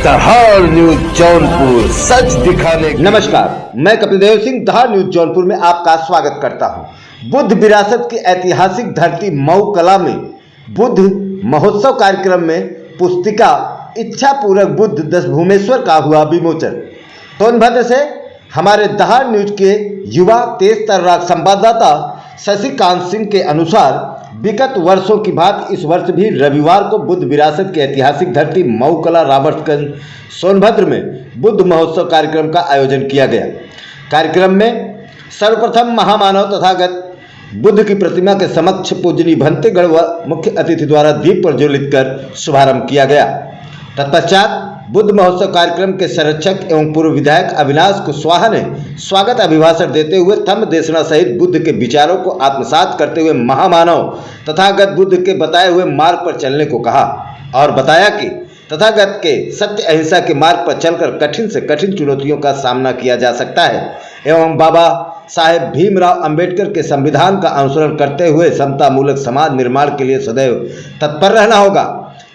धार news Jaunpur, सच दिखाने। नमस्कार, मैं कपिल देव सिंह धार न्यूज जौनपुर में आपका स्वागत करता हूं। बुद्ध विरासत की ऐतिहासिक धरती मऊ कला में बुद्ध महोत्सव कार्यक्रम में पुस्तिका इच्छा पूरक बुद्ध दस भूमेश्वर का हुआ विमोचन। सोनभद्र से हमारे धार न्यूज के युवा तेज तर्राक संवाददाता शशिकांत सिंह के अनुसार विगत वर्षों की बात इस वर्ष भी रविवार को बुद्ध विरासत की ऐतिहासिक धरती मऊ कला राबर्ट्सगंज सोनभद्र में बुद्ध महोत्सव कार्यक्रम का आयोजन किया गया। कार्यक्रम में सर्वप्रथम महामानव तथागत बुद्ध की प्रतिमा के समक्ष पूजनीय भंतेगढ़ व मुख्य अतिथि द्वारा दीप प्रज्वलित कर शुभारंभ किया गया। तत्पश्चात बुद्ध महोत्सव कार्यक्रम के संरक्षक एवं पूर्व विधायक अविनाश कुशवाहा ने स्वागत अभिभाषण देते हुए थम्ब देशना सहित बुद्ध के विचारों को आत्मसात करते हुए महामानव तथागत बुद्ध के बताए हुए मार्ग पर चलने को कहा और बताया कि तथागत के सत्य अहिंसा के मार्ग पर चलकर कठिन से कठिन चुनौतियों का सामना किया जा सकता है एवं बाबा साहेब भीमराव अंबेडकर के संविधान का अनुसरण करते हुए समता मूलक समाज निर्माण के लिए सदैव तत्पर रहना होगा,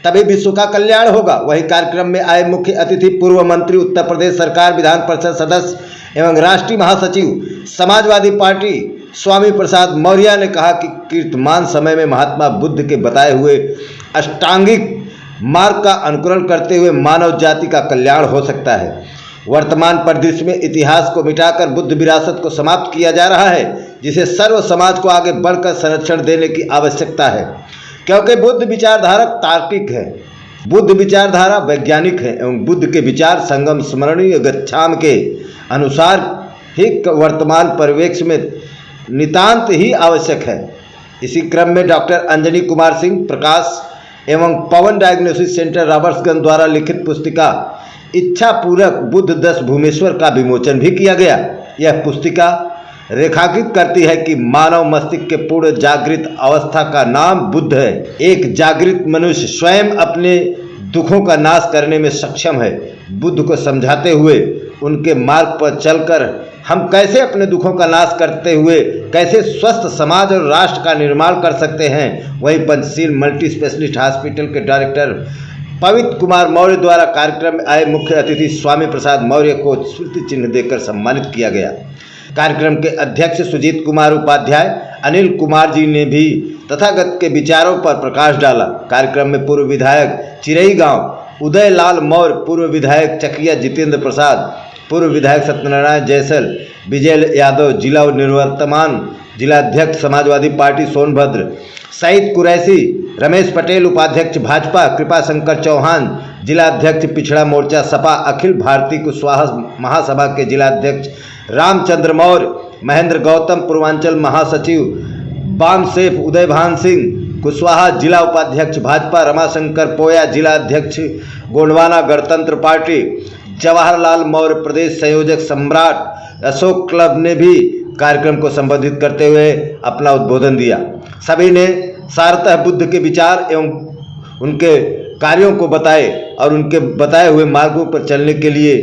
तभी विश्व का कल्याण होगा। वही कार्यक्रम में आए मुख्य अतिथि पूर्व मंत्री, उत्तर प्रदेश सरकार विधान परिषद सदस्य एवं राष्ट्रीय महासचिव समाजवादी पार्टी स्वामी प्रसाद मौर्य ने कहा कि कीर्तिमान समय में महात्मा बुद्ध के बताए हुए अष्टांगिक मार्ग का अनुकरण करते हुए मानव जाति का कल्याण हो सकता है। वर्तमान परिदृश्य में इतिहास को मिटाकर बुद्ध विरासत को समाप्त किया जा रहा है, जिसे सर्व समाज को आगे बढ़कर संरक्षण देने की आवश्यकता है, क्योंकि बुद्ध विचारधारा तार्किक है, बुद्ध विचारधारा वैज्ञानिक है एवं बुद्ध के विचार संगम स्मरणीय गच्छाम के अनुसार ही वर्तमान परिवेश में नितांत ही आवश्यक है। इसी क्रम में डॉक्टर अंजनी कुमार सिंह प्रकाश एवं पवन डायग्नोसिस सेंटर राबर्ट्सगंज द्वारा लिखित पुस्तिका इच्छा पूरक बुद्ध दस भूमेश्वर का विमोचन भी किया गया। यह पुस्तिका रेखांकित करती है कि मानव मस्तिष्क के पूर्ण जागृत अवस्था का नाम बुद्ध है। एक जागृत मनुष्य स्वयं अपने दुखों का नाश करने में सक्षम है। बुद्ध को समझाते हुए उनके मार्ग पर चलकर हम कैसे अपने दुखों का नाश करते हुए कैसे स्वस्थ समाज और राष्ट्र का निर्माण कर सकते हैं। वहीं पंचशील मल्टी स्पेशलिस्ट हॉस्पिटल के डायरेक्टर पवित्र कुमार मौर्य द्वारा कार्यक्रम में आए मुख्य अतिथि स्वामी प्रसाद मौर्य को स्मृति चिन्ह देकर सम्मानित किया गया। कार्यक्रम के अध्यक्ष सुजीत कुमार उपाध्याय, अनिल कुमार जी ने भी तथागत के विचारों पर प्रकाश डाला। कार्यक्रम में पूर्व विधायक चिरई गांव उदय लाल मौर्य, पूर्व विधायक चकिया जितेंद्र प्रसाद, पूर्व विधायक सत्यनारायण जयसल, विजय यादव जिला निवर्तमान जिलाध्यक्ष समाजवादी पार्टी सोनभद्र, सईद कुरैशी, रमेश पटेल उपाध्यक्ष भाजपा, कृपा शंकर चौहान जिलाध्यक्ष पिछड़ा मोर्चा सपा, अखिल भारतीय कुशवाहा महासभा के जिलाध्यक्ष रामचंद्र मौर्य, महेंद्र गौतम पूर्वांचल महासचिव, बाम सेफ उदयभान सिंह कुशवाहा जिला उपाध्यक्ष भाजपा, रमाशंकर पोया जिला अध्यक्ष गोंडवाना गणतंत्र पार्टी, जवाहरलाल मौर्य प्रदेश संयोजक सम्राट अशोक क्लब ने भी कार्यक्रम को संबोधित करते हुए अपना उद्बोधन दिया। सभी ने सारतः बुद्ध के विचार एवं उनके कार्यों को बताए और उनके बताए हुए मार्गों पर चलने के लिए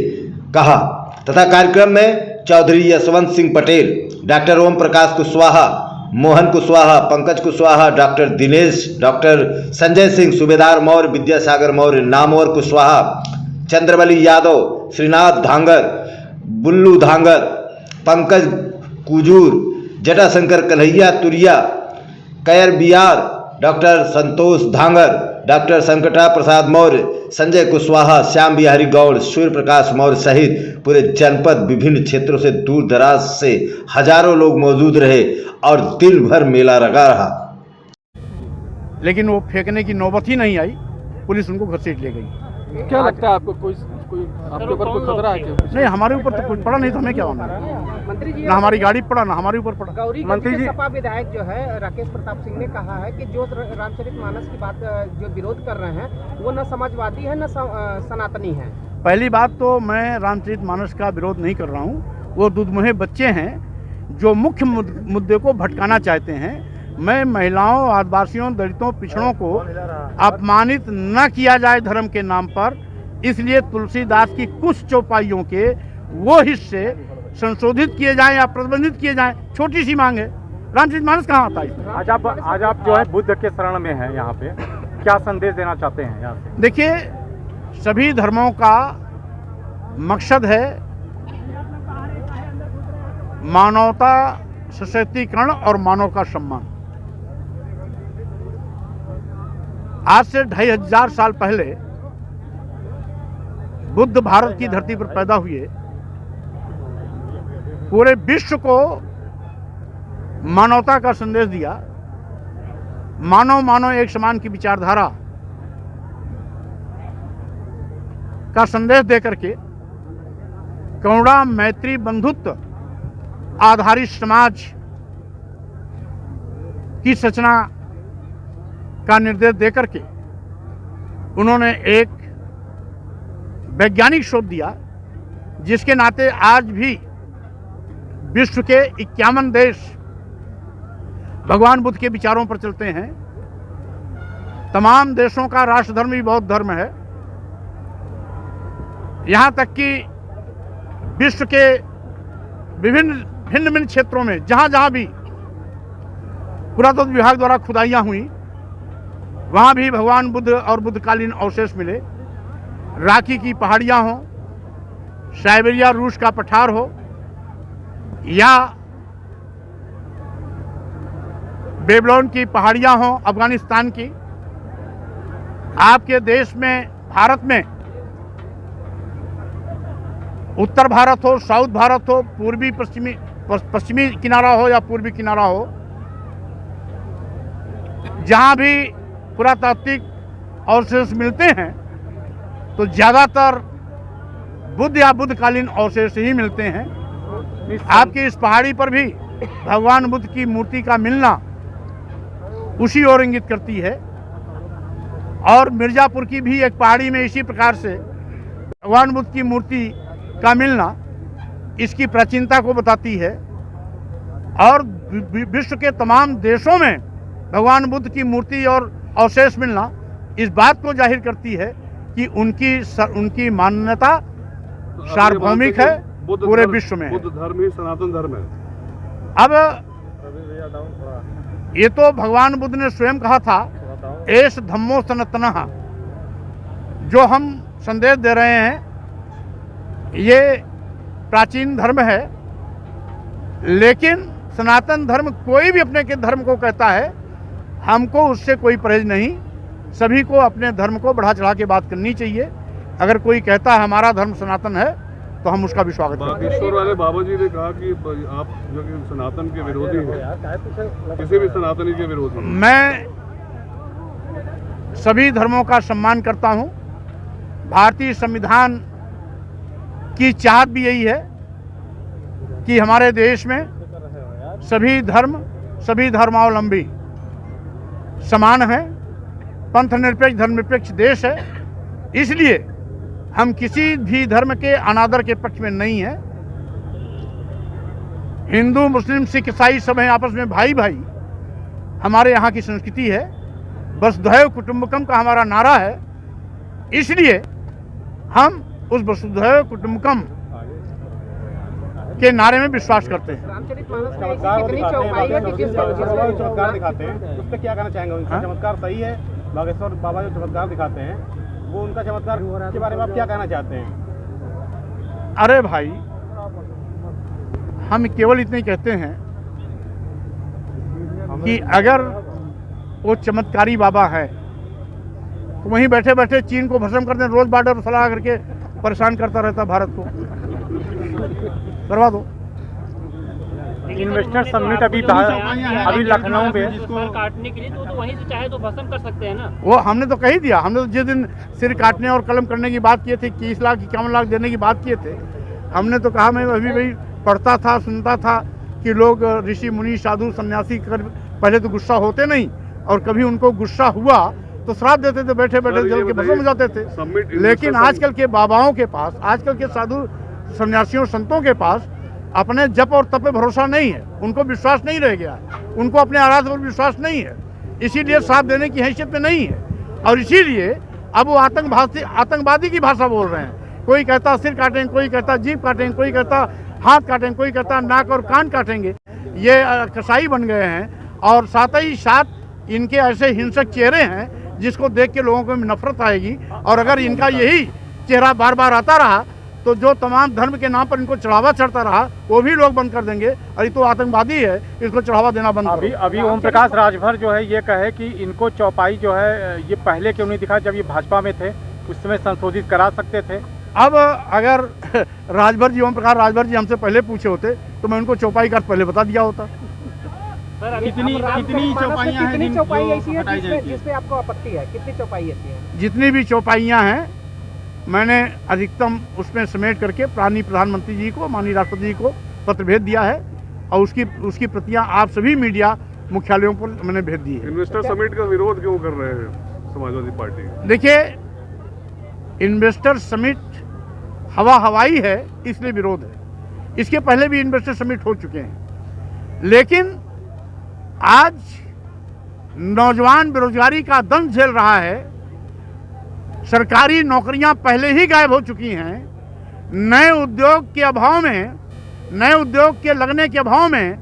कहा तथा कार्यक्रम में Chaudhary Yashwant Singh Patel, doctor Om Prakash Kushwaha, Mohan Kushwaha, Pankaj Kushwaha, doctor Dinesh, doctor Sanjay Singh, सूबेदार मौर्य, विद्यासागर मौर्य, नामवर कुशवाहा, चंद्रबली यादव, श्रीनाथ धांगर, बुल्लू धांगर, पंकज कुजूर, जटाशंकर कन्हैया तुरिया, कैर बियार, डॉक्टर संतोष धांगर, डॉक्टर संकटा प्रसाद मौर्य, संजय कुशवाहा, श्याम बिहारी गौड़, सूर्य प्रकाश मौर्य सहित पूरे जनपद विभिन्न क्षेत्रों से दूर दराज से हजारों लोग मौजूद रहे और दिल भर मेला लगा रहा। लेकिन वो फेंकने की नौबत ही नहीं आई, पुलिस उनको घसीट ले गई। क्या लगता है आपको, कोई आपके ऊपर कोई खतरा है क्या? नहीं, हमारे ऊपर तो कुछ पड़ा नहीं, तो हमें क्या होना। मंत्री जी, ना हमारी गाड़ी पड़ा ना हमारे ऊपर पड़ा। मंत्री जी, सपा विधायक जो है राकेश प्रताप सिंह ने कहा है कि जो रामचरितमानस की बात जो विरोध कर रहे हैं वो न समाजवादी है न सनातनी है। पहली बात तो मैं रामचरितमानस का विरोध नहीं कर रहा हूँ। वो दुधमुहे बच्चे हैं जो मुख्य मुद्दे को भटकाना चाहते हैं। मैं महिलाओं, आदिवासियों, दलितों, पिछड़ों को अपमानित न किया जाए धर्म के नाम पर, इसलिए तुलसीदास की कुछ चौपाइयों के वो हिस्से संशोधित किए जाएं या प्रतिबंधित किए जाएं। छोटी सी मांग है, रामचरितमानस कहाँ आता है? आज आप जो है बुद्ध के शरण में हैं, यहाँ पे क्या संदेश देना चाहते हैं यहाँ से? देखिए, सभी धर्मों का मकसद है मानवता सशक्तिकरण और मानव का सम्मान। आज से 2500 साल पहले बुद्ध भारत की धरती पर पैदा हुए, पूरे विश्व को मानवता का संदेश दिया। मानव मानव एक समान की विचारधारा का संदेश देकर के करुणा, मैत्री, बंधुत्व आधारित समाज की रचना का निर्देश देकर के उन्होंने एक वैज्ञानिक शोध दिया, जिसके नाते आज भी विश्व के 51 देश भगवान बुद्ध के विचारों पर चलते हैं। तमाम देशों का राष्ट्र धर्म भी बौद्ध धर्म है। यहाँ तक कि विश्व के भिन्न भिन्न क्षेत्रों में जहाँ जहाँ भी पुरातत्व विभाग द्वारा खुदाइयाँ हुई, वहाँ भी भगवान बुद्ध और बुद्धकालीन अवशेष मिले। राखी की पहाड़ियाँ हों, साइबेरिया रूस का पठार हो, या बेबीलोन की पहाड़ियाँ हों अफगानिस्तान की, आपके देश में भारत में उत्तर भारत हो, साउथ भारत हो, पूर्वी पश्चिमी किनारा हो या पूर्वी किनारा हो, जहाँ भी पुरातात्विक अवशेष मिलते हैं तो ज़्यादातर बुद्ध या बुद्धकालीन अवशेष ही मिलते हैं। आपकी इस पहाड़ी पर भी भगवान बुद्ध की मूर्ति का मिलना उसी ओर इंगित करती है। और मिर्ज़ापुर की भी एक पहाड़ी में इसी प्रकार से भगवान बुद्ध की मूर्ति का मिलना इसकी प्राचीनता को बताती है। और विश्व के तमाम देशों में भगवान बुद्ध की मूर्ति और अवशेष मिलना इस बात को जाहिर करती है कि उनकी मान्यता सार्वभौमिक है, पूरे विश्व में। बुद्ध धर्म ही सनातन धर्म है। अब ये तो भगवान बुद्ध ने स्वयं कहा था, एष धम्मो सनातनः, जो हम संदेश दे रहे हैं ये प्राचीन धर्म है। लेकिन सनातन धर्म कोई भी अपने के धर्म को कहता है, हमको उससे कोई परहेज नहीं। सभी को अपने धर्म को बढ़ा चढ़ा के बात करनी चाहिए। अगर कोई कहता है हमारा धर्म सनातन है तो हम उसका भी स्वागत करते हैं। बागेश्वर वाले बाबा जी ने कहा कि आप जो कि सनातन के विरोधी हैं, किसी भी सनातनी के विरोधी। मैं सभी धर्मों का सम्मान करता हूँ। भारतीय संविधान की चाहत भी यही है कि हमारे देश में सभी धर्म, सभी धर्मावलंबी समान हैं। पंथ निरपेक्ष, धर्मनिरपेक्ष देश है, इसलिए हम किसी भी धर्म के अनादर के पक्ष में नहीं हैं। हिंदू, मुस्लिम, सिख, ईसाई सब हैं आपस में भाई भाई। हमारे यहाँ की संस्कृति है, वसुधैव कुटुंबकम का हमारा नारा है, इसलिए हम उस वसुधैव कुटुंबकम के नारे में विश्वास करते हैं। रामचरितमानस में कितनी चौपाई है कि जिस चमत्कार दिखाते हैं उस पर क्या कहना चाहेंगे? उनका चमत्कार सही है? बागेश्वर बाबा जो चमत्कार दिखाते हैं वो उनका चमत्कार के बारे में आप क्या कहना चाहते हैं? अरे भाई, हम केवल इतने कहते हैं कि अगर वो चमत्कारी बाबा है तो वहीं बैठे बैठे चीन को भस्म कर दें। रोज बॉर्डर फैला करके परेशान करता रहता भारत को, करवा दो। इन्वेस्टर समिट अभी लखनऊ में काटने के लिए तो वहीं से चाहे तो भस्म कर सकते हैं ना। वो हमने तो कही दिया। हमने तो जिस दिन सिर काटने और कलम करने की बात किए थे, 21 लाख 51 लाख देने की बात किए थे, हमने तो कहा, मैं अभी भाई पढ़ता था, सुनता था कि लोग ऋषि मुनि साधु सन्यासी कर पहले तो गुस्सा होते नहीं, और कभी उनको गुस्सा हुआ तो श्राप देते थे, बैठे बैठे जल के भस्म हो जाते थे। लेकिन आजकल के बाबाओं के पास, आजकल के साधु सन्यासियों संतों के पास अपने जप और तप पे भरोसा नहीं है। उनको विश्वास नहीं रह गया है, उनको अपने आराध्य पर विश्वास नहीं है, इसीलिए साथ देने की हैसियत में नहीं है। और इसीलिए अब वो आतंकवादी की भाषा बोल रहे हैं। कोई कहता सिर काटेंगे, कोई कहता जीभ काटेंगे, कोई कहता हाथ काटेंगे, कोई कहता नाक और कान काटेंगे। ये कसाई बन गए हैं। और साथ ही साथ इनके ऐसे हिंसक चेहरे हैं जिसको देख के लोगों को नफरत आएगी। और अगर इनका यही चेहरा बार बार आता रहा तो जो तमाम धर्म के नाम पर इनको चढ़ावा चढ़ता रहा वो भी लोग बंद कर देंगे। अरे तो आतंकवादी है, इसको चढ़ावा देना बंद करो। अभी ओम प्रकाश राजभर जो है ये कहे कि इनको चौपाई जो है ये पहले क्यों नहीं दिखा, जब ये भाजपा में थे उस समय संशोधित करा सकते थे। अब अगर राजभर जी, ओम प्रकाश राजभर जी हमसे पहले पूछे होते तो मैं उनको चौपाई का पहले बता दिया होता। कितनी चौपाइयाँ हैं, चौपाई ऐसी है जिसपे आपको आपत्ति है? कितनी चौपाई ऐसी है? जितनी भी चौपाइयाँ हैं मैंने अधिकतम उसमें समेट करके माननीय प्रधानमंत्री जी को, माननीय राष्ट्रपति जी को पत्र भेज दिया है और उसकी प्रतियां आप सभी मीडिया मुख्यालयों पर मैंने भेज दी है। इन्वेस्टर समिट का विरोध क्यों कर रहे हैं समाजवादी पार्टी? देखिए, इन्वेस्टर समिट हवाई है इसलिए विरोध है। इसके पहले भी इन्वेस्टर समिट हो चुके हैं, लेकिन आज नौजवान बेरोजगारी का दंश झेल रहा है। सरकारी नौकरियां पहले ही गायब हो चुकी हैं। नए उद्योग के अभाव में, नए उद्योग के लगने के अभाव में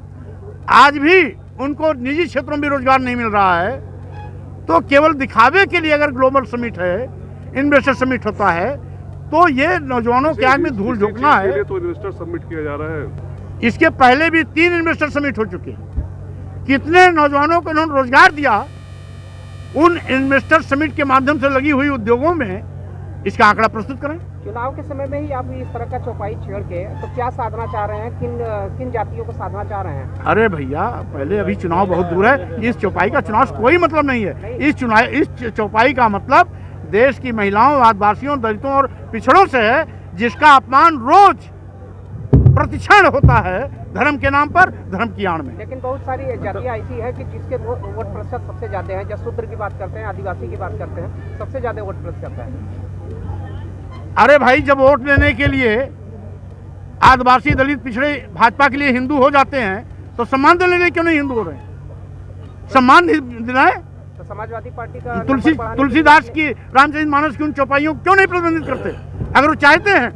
आज भी उनको निजी क्षेत्रों में रोजगार नहीं मिल रहा है। तो केवल दिखावे के लिए अगर ग्लोबल समिट है, इन्वेस्टर समिट होता है तो ये नौजवानों के आग में धूल झोंकना है। तो इन्वेस्टर समिट किया जा रहा है। इसके पहले भी 3 इन्वेस्टर समिट हो चुके हैं। कितने नौजवानों को इन्होंने रोजगार दिया उन इन्वेस्टर समिट के माध्यम से लगी हुई उद्योगों में, इसका आंकड़ा प्रस्तुत करें। चुनाव के समय में ही आप इस तरह का चौपाई छेड़ के तो क्या साधना चाह रहे हैं? किन जातियों को साधना चाह रहे हैं? अरे भैया, पहले अभी चुनाव बहुत दूर है। इस चौपाई का चुनाव से कोई मतलब नहीं है। इस चौपाई का मतलब देश की महिलाओं, आदिवासियों, दलितों और पिछड़ों से है, जिसका अपमान रोज प्रतिक्षण होता है धर्म के नाम पर, धर्म की आड़ में। लेकिन बहुत सारी जातियां ऐसी है कि जिसके वोट प्रतिशत सबसे ज्यादा है। जब शूद्र की बात करते हैं, आदिवासी की बात करते हैं, सबसे ज्यादा वोट प्रतिशत है। अरे भाई, जब वोट लेने के लिए आदिवासी, दलित, पिछड़े भाजपा के लिए हिंदू हो जाते हैं तो सम्मान देने के लिए क्यों नहीं हिंदू हो रहे हैं? सम्मान दिलाए। तो समाजवादी पार्टी का तुलसीदास की रामचरितमानस की उन चौपाइयों को क्यों नहीं प्रतिबंधित करते? अगर वो चाहते हैं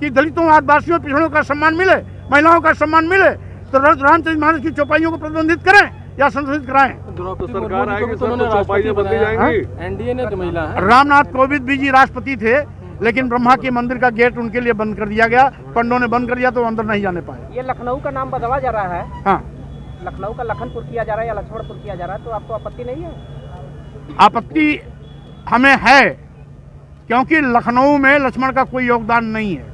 कि दलितों, आदिवासियों, पिछड़ों का सम्मान मिले, महिलाओं का सम्मान मिले, तो रामचरितमानस की चौपाइयों को प्रतिबंधित करें या संशोधित कराएं। तो सरकार आएगी तो चौपाइयां बदली जाएंगी। एनडीए ने तो महिला है। रामनाथ कोविंद जी राष्ट्रपति थे, लेकिन ब्रह्मा के मंदिर का गेट उनके लिए बंद कर दिया गया। पंडों ने बंद कर दिया तो अंदर नहीं जाने पाए। ये लखनऊ का नाम बदला जा रहा है। हाँ, लखनऊ का लखनपुर किया जा रहा है या लक्ष्मणपुर किया जा रहा है, तो आपको आपत्ति नहीं है? आपत्ति हमें है, क्योंकि लखनऊ में लक्ष्मण का कोई योगदान नहीं है।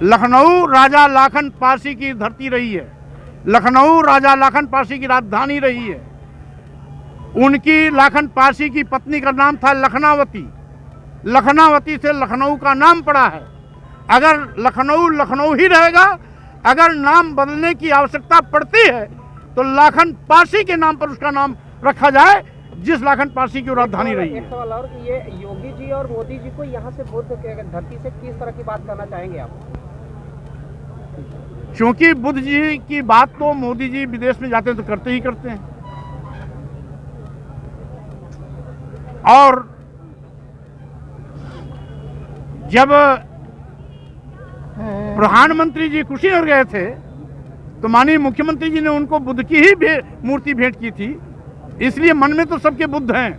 लखनऊ राजा लाखन पारसी की धरती रही है। लखनऊ राजा लाखन पारसी की राजधानी रही है। उनकी, लाखन पारसी की पत्नी का नाम था लखनावती। लखनावती से लखनऊ का नाम पड़ा है। अगर लखनऊ लखनऊ ही रहेगा, अगर नाम बदलने की आवश्यकता पड़ती है तो लाखन पारसी के नाम पर उसका नाम रखा जाए, जिस लाखन पारसी की राजधानी रही है। एक सवाल और, कि ये योगी जी और मोदी जी को यहाँ से बुद्ध के धरती से किस तरह की बात करना चाहेंगे आप? क्योंकि बुद्ध जी की बात तो मोदी जी विदेश में जाते हैं तो करते ही करते हैं। और जब प्रधानमंत्री जी कुशीनगर गए थे तो माननीय मुख्यमंत्री जी ने उनको बुद्ध की ही मूर्ति भेंट की थी। इसलिए मन में तो सबके बुद्ध हैं,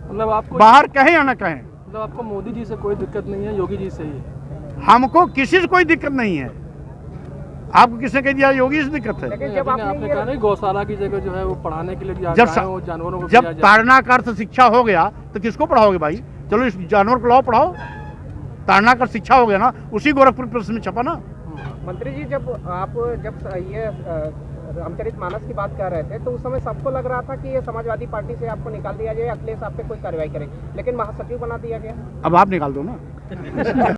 मतलब आपको बाहर कहें या ना कहें। मतलब आपको मोदी जी से कोई दिक्कत नहीं है, योगी जी से ही है? हमको किसी से कोई दिक्कत नहीं है। आपको किसने कह दिया योगी से दिक्कत है? लेकिन जब आपने कहा नहीं, गौशाला की जगह जो है वो पढ़ाने के लिए जानवरों को जब ताड़ना का अर्थ शिक्षा हो गया तो किसको पढ़ाओगे भाई? चलो इस जानवर को लाओ, पढ़ाओ। ताड़ना का शिक्षा हो गया ना, उसी गोरखपुर प्रेस में छपा ना। मंत्री जी, जब ये रामचरितमानस की बात कर रहे थे तो उस समय सबको लग रहा था कि ये समाजवादी पार्टी से आपको निकाल दिया जाए, अखिलेश आप पे कोई कार्रवाई करें, लेकिन महासचिव बना दिया गया। अब आप निकाल दो ना।